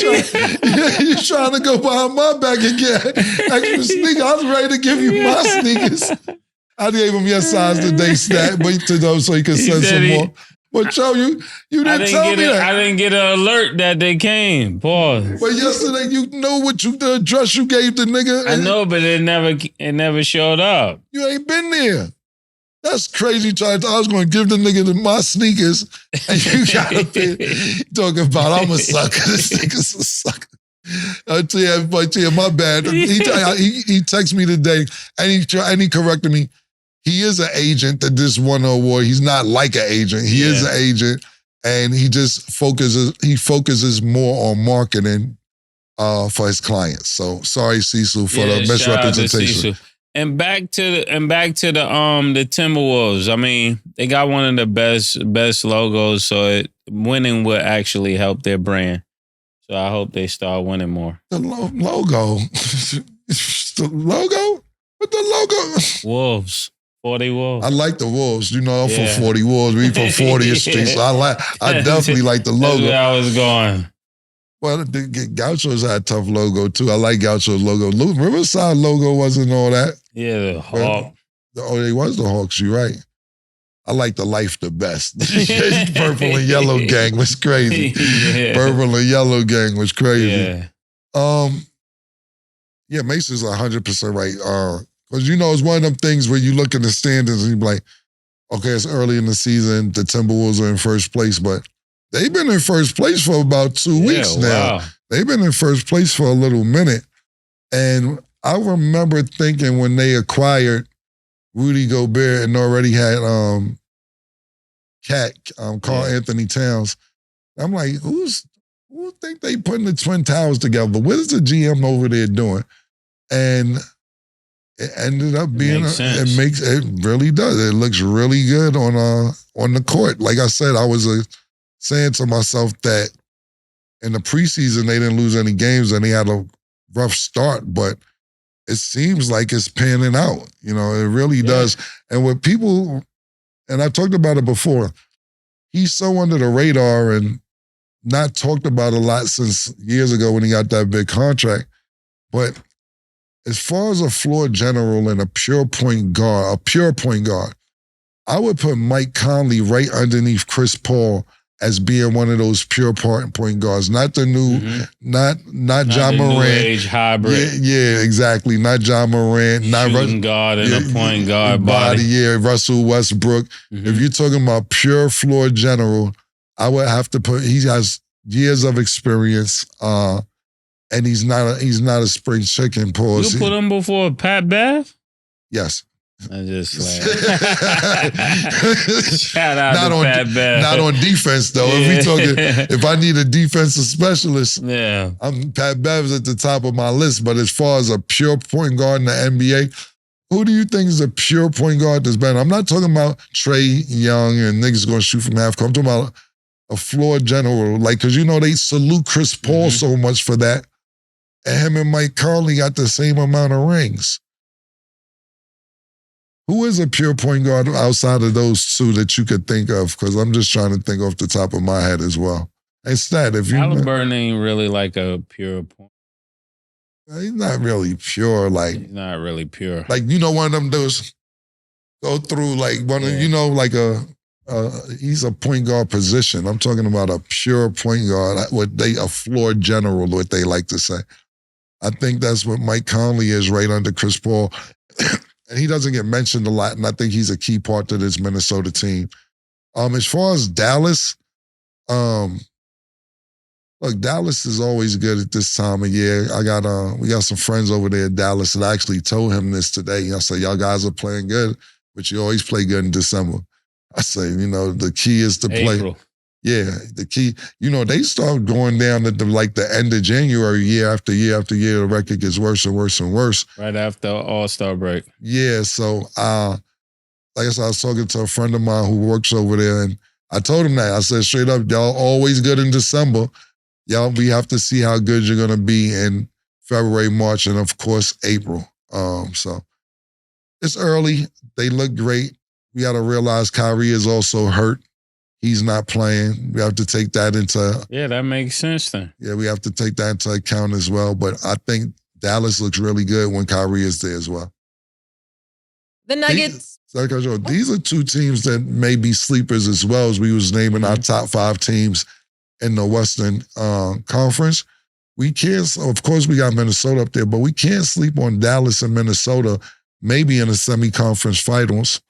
trying to go behind my back and get extra sneakers. I was ready to give you my sneakers. I gave him your size today, stat, but to know so he could send some more. But Joe, you didn't tell me that. I didn't get an alert that they came. Pause. But yesterday, you know the address you gave the nigga. I know, but it never showed up. You ain't been there. That's crazy. I was going to give the nigga my sneakers, and you got to be talking about I'm a sucker. This nigga's a sucker. I tell you, my bad. He texted me today, and he corrected me. He is an agent that just won an award. He's not like an agent. He is an agent, and he just focuses more on marketing for his clients. So sorry, Cecil, for the misrepresentation. And back to the Timberwolves. I mean, they got one of the best logos, so winning will actually help their brand. So I hope they start winning more. The logo. The logo? What the logo? Wolves. 40 Wolves. I like the Wolves. You know, I'm Yeah. from 40 Wolves. We from 40th Street. So I definitely like the That's logo. where I was going. Well, the Gauchos had a tough logo too. I like Gaucho's logo. Riverside logo wasn't all that. Yeah, the Hawk. Oh, they was the Hawks. You're right. I like the Life the best. Purple and yellow gang was crazy. Yeah. Purple and yellow gang was crazy. Yeah. Yeah, Mase is 100% right. Because it's one of them things where you look at the standings and you be like, okay, it's early in the season. The Timberwolves are in first place, but they've been in first place for about 2 weeks now. Wow. They've been in first place for a little minute. And I remember thinking when they acquired Rudy Gobert and already had Carl Anthony Towns, I'm like, who think they putting the Twin Towers together? What is the GM over there doing? And it ended up being it really does. It looks really good on the court. Like I said, I was saying to myself that in the preseason they didn't lose any games and they had a rough start, but it seems like it's panning out. It really does. And with people, and I talked about it before, he's so under the radar and not talked about a lot since years ago when he got that big contract. But as far as a floor general and a pure point guard, I would put Mike Conley right underneath Chris Paul as being one of those pure point guards, not the new, not John Morant, new age hybrid. Yeah, exactly. Not John Morant, not shooting guard and a point guard body. Yeah, Russell Westbrook. If you're talking about pure floor general, I would have to put. He has years of experience, and he's not a spring chicken. Pause. You put him before Pat Bev? Yes. I just shout out to Pat Bev. Not on defense though. If I need a defensive specialist, Pat Bev's at the top of my list. But as far as a pure point guard in the NBA, who do you think is a pure point guard that's better? I'm not talking about Trae Young and niggas going to shoot from half court. I'm talking about a floor general, because they salute Chris Paul so much for that, and him and Mike Conley got the same amount of rings. Who is a pure point guard outside of those two that you could think of? Because I'm just trying to think off the top of my head as well. Instead, if you Halliburton ain't really like a pure point. He's not really pure. He's not really pure. One of them dudes go through he's a point guard position. I'm talking about a pure point guard. A floor general, what they like to say. I think that's what Mike Conley is right under Chris Paul. And he doesn't get mentioned a lot, and I think he's a key part to this Minnesota team. As far as Dallas, Dallas is always good at this time of year. We got some friends over there in Dallas, and I actually told him this today. I said, y'all guys are playing good, but you always play good in December. I say, the key is to play. April. Yeah, the key. They start going down to the end of January, year after year after year. The record gets worse and worse and worse. Right after All-Star break. Yeah, so like I said, I was talking to a friend of mine who works over there, and I told him that. I said, straight up, y'all always good in December. We have to see how good you're going to be in February, March, and of course, April. So it's early. They look great. We got to realize Kyrie is also hurt. He's not playing. We have to take that into... Yeah, that makes sense then. Yeah, we have to take that into account as well. But I think Dallas looks really good when Kyrie is there as well. The Nuggets... These are two teams that may be sleepers as well, as we was naming our top 5 teams in the Western Conference. We can't... Of course, we got Minnesota up there, but we can't sleep on Dallas and Minnesota, maybe in the semi-conference finals.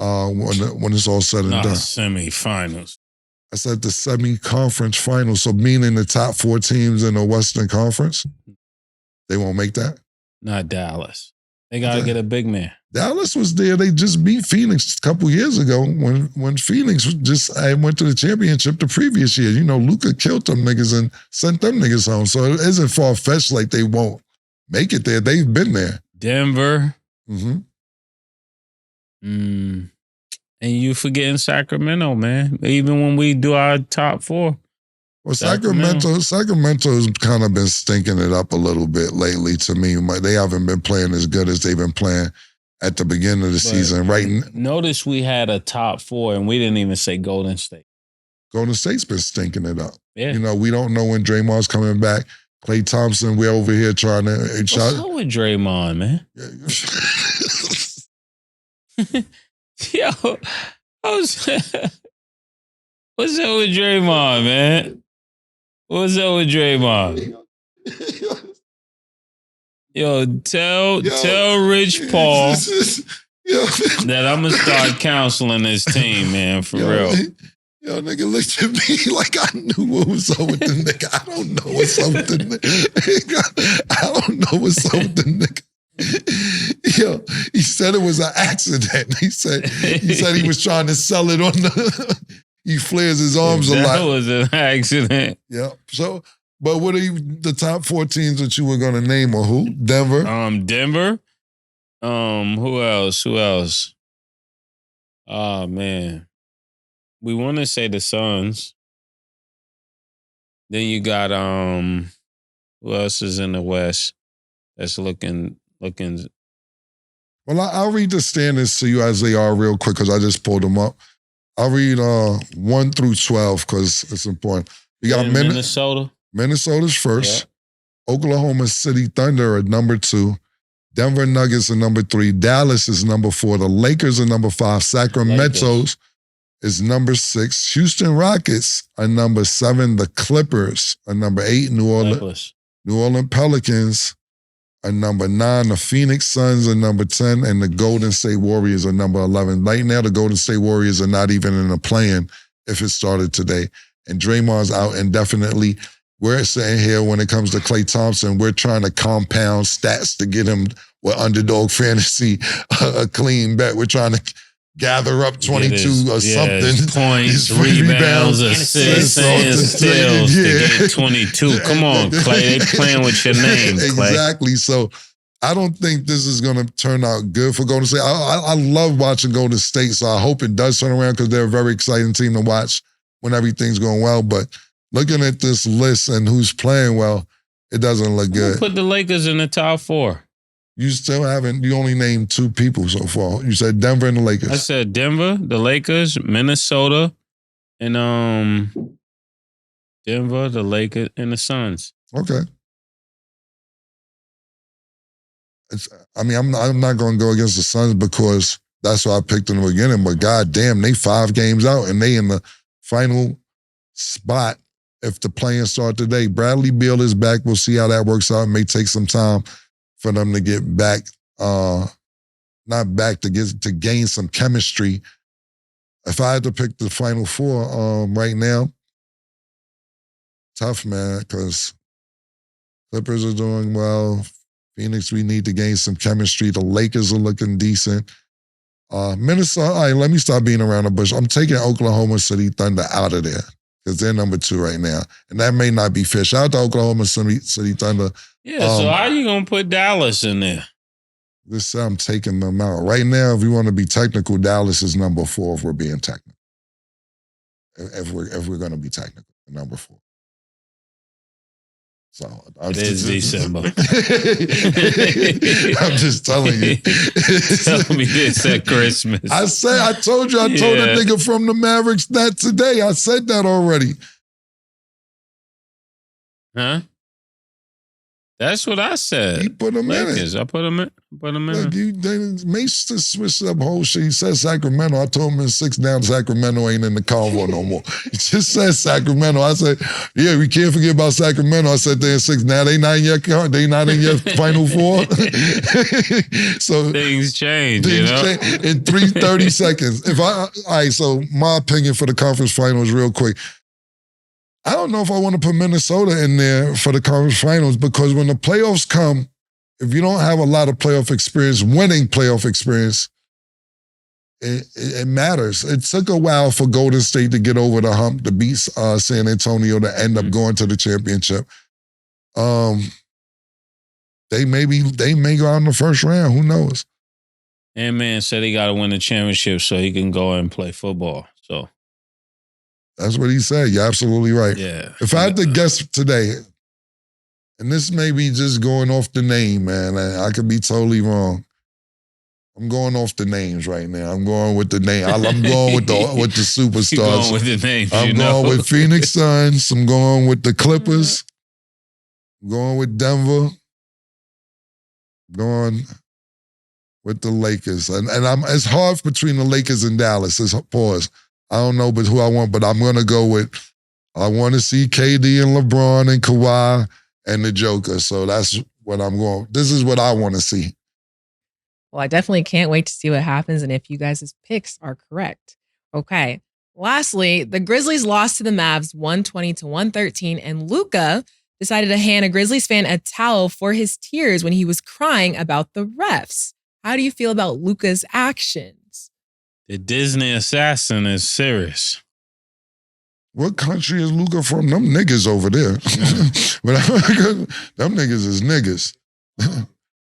When it's all said and done. Semi-finals. I said the semi-conference finals, so meaning the top 4 teams in the Western Conference, they won't make that? Not Dallas. They got to get a big man. Dallas was there. They just beat Phoenix a couple years ago when Phoenix just went to the championship the previous year. Luka killed them niggas and sent them niggas home. So it isn't far-fetched like they won't make it there. They've been there. Denver. Mm-hmm. And you forgetting Sacramento, man. Even when we do our top 4. Well, Sacramento's kind of been stinking it up a little bit lately to me. They haven't been playing as good as they've been playing at the beginning of the season. Notice we had a top 4 and we didn't even say Golden State. Golden State's been stinking it up. Yeah. You know, we don't know when Draymond's coming back. Klay Thompson, we're over here trying to... What's up with Draymond, man? Yo, what's up with Draymond, man? What's up with Draymond? Yo, tell Rich Paul that I'm gonna start counseling this team, man, for real. Yo, nigga looked at me like I knew what was up with the nigga. I don't know what's up with the nigga. I don't know what's up with the nigga. Yo, he said it was an accident. He said he was trying to sell it on the... He flares his arms a lot. That was an accident. Yeah. So, but what are the top 4 teams that you were going to name, or who? Denver? Denver. Who else? Oh, man. We want to say the Suns. Then you got, who else is in the West that's looking. Well, I'll read the standings to you as they are real quick because I just pulled them up. I'll read 1 through 12 because it's important. We got Minnesota. Minnesota's first. Yeah. Oklahoma City Thunder are number 2. Denver Nuggets are number 3. Dallas is number 4. The Lakers are number 5. Sacramento's is number 6. Houston Rockets are number 7. The Clippers are number 8. New Orleans Pelicans are number 9. The Phoenix Suns are number 10. And the Golden State Warriors are number 11. Right now, the Golden State Warriors are not even in the play-in if it started today. And Draymond's out indefinitely. We're sitting here when it comes to Klay Thompson, we're trying to compound stats to get him with Underdog Fantasy a clean bet. We're trying to gather up 22 or something. Points, rebounds, assists, and steals to get 22. Come on, Klay. They playing with your name, Klay. Exactly. So I don't think this is going to turn out good for Golden State. I love watching Golden State, so I hope it does turn around because they're a very exciting team to watch when everything's going well. But looking at this list and who's playing well, it doesn't look good. Who put the Lakers in the top 4? You still haven't, you only named 2 people so far. You said Denver and the Lakers. I said Denver, the Lakers, Minnesota, and Denver, the Lakers, and the Suns. Okay. I'm not going to go against the Suns because that's why I picked in the beginning, but goddamn, they 5 games out and they in the final spot if the play-in start today. Bradley Beal is back. We'll see how that works out. It may take some time for them to get back, not back, to gain some chemistry. If I had to pick the final 4 right now, tough, man, because Clippers are doing well. Phoenix, we need to gain some chemistry. The Lakers are looking decent. Minnesota, all right, let me stop being around the bush. I'm taking Oklahoma City Thunder out of there because they're number 2 right now. And that may not be fair. Shout out to Oklahoma City Thunder. Yeah, so how are you going to put Dallas in there? I'm taking them out. Right now, if we want to be technical, Dallas is number 4 if we're being technical. If we're going to be technical, number 4. So it is December. I'm just telling you. Tell me this at Christmas. I told you, I told a nigga from the Mavericks that today. I said that already. Huh? That's what I said. He put them Lakers. in it. I put them in. Look, Mase just switched up whole shit. He said Sacramento. I told him in 6 down, Sacramento ain't in the convo no more. He just said Sacramento. I said, yeah, we can't forget about Sacramento. I said they're in 6. Now they not in your Final 4. So things change, change in 30 seconds. All right, so my opinion for the conference finals real quick. I don't know if I want to put Minnesota in there for the conference finals because when the playoffs come, if you don't have a lot of playoff experience, winning playoff experience, it matters. It took a while for Golden State to get over the hump to beat San Antonio to end up going to the championship. They may go out in the first round. Who knows? And man said he got to win the championship so he can go and play football. So That's what he said. You're absolutely right. Yeah. If I had to guess today, and this may be just going off the name, man, I could be totally wrong. I'm going off the names right now. I'm going with the name. I'm going with the superstars. You're going with the names. I'm going with Phoenix Suns. I'm going with the Clippers. I'm going with Denver. I'm going with the Lakers. And it's hard between the Lakers and Dallas. It's pause. I don't know but who I want, but I'm going to go with, I want to see KD and LeBron and Kawhi and the Joker. So that's what I'm going. This is what I want to see. Well, I definitely can't wait to see what happens and if you guys' picks are correct. Okay. Lastly, the Grizzlies lost to the Mavs 120-113, and Luka decided to hand a Grizzlies fan a towel for his tears when he was crying about the refs. How do you feel about Luka's actions? The Disney assassin is serious. What country is Luka from? Them niggas over there. Them niggas is niggas.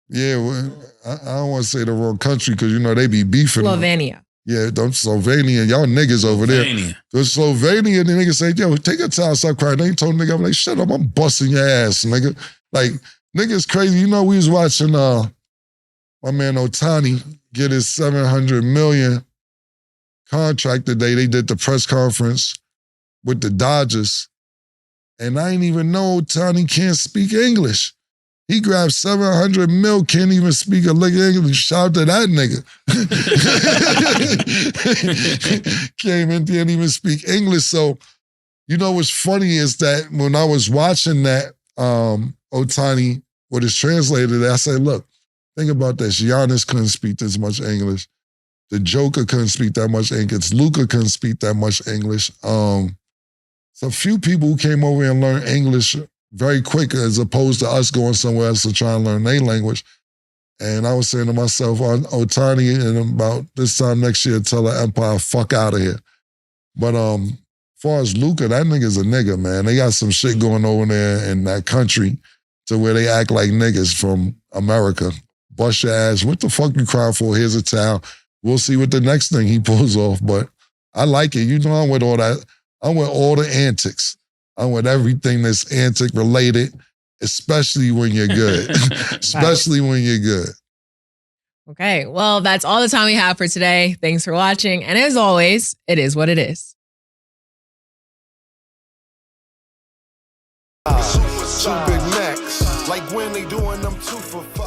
Yeah, well, I don't want to say the wrong country because, you know, they be beefing. Slovenia. Yeah, them Slovenia. Y'all niggas over there. The Slovenia, the niggas say, yo, take a towel, stop crying. They ain't told nigga, I'm like, shut up, I'm busting your ass, nigga. Like, niggas crazy. You know, we was watching my man Otani get his $700 million contract today. They did the press conference with the Dodgers. And I didn't even know Otani can't speak English. He grabbed $700 million, can't even speak a lick of English. Shout out to that nigga. Came in, didn't even speak English. So, you know what's funny is that when I was watching that Otani with his translator, I said, look, think about this. Giannis couldn't speak this much English. The Joker couldn't speak that much English. Luka couldn't speak that much English. So few people who came over and learned English very quick as opposed to us going somewhere else to try and learn their language. And I was saying to myself, Otani, in about this time next year, tell the Empire, fuck out of here. But as far as Luka, that nigga's a nigga, man. They got some shit going over there in that country to where they act like niggas from America. Bust your ass. What the fuck you crying for? Here's a towel. We'll see what the next thing he pulls off. But I like it. You know, I'm with all that. I'm with all the antics. I'm with everything that's antic related, especially when you're good. Especially when you're good. Okay, well, that's all the time we have for today. Thanks for watching. And as always, it is what it is. Two big necks, like when they doing them 2 for $5.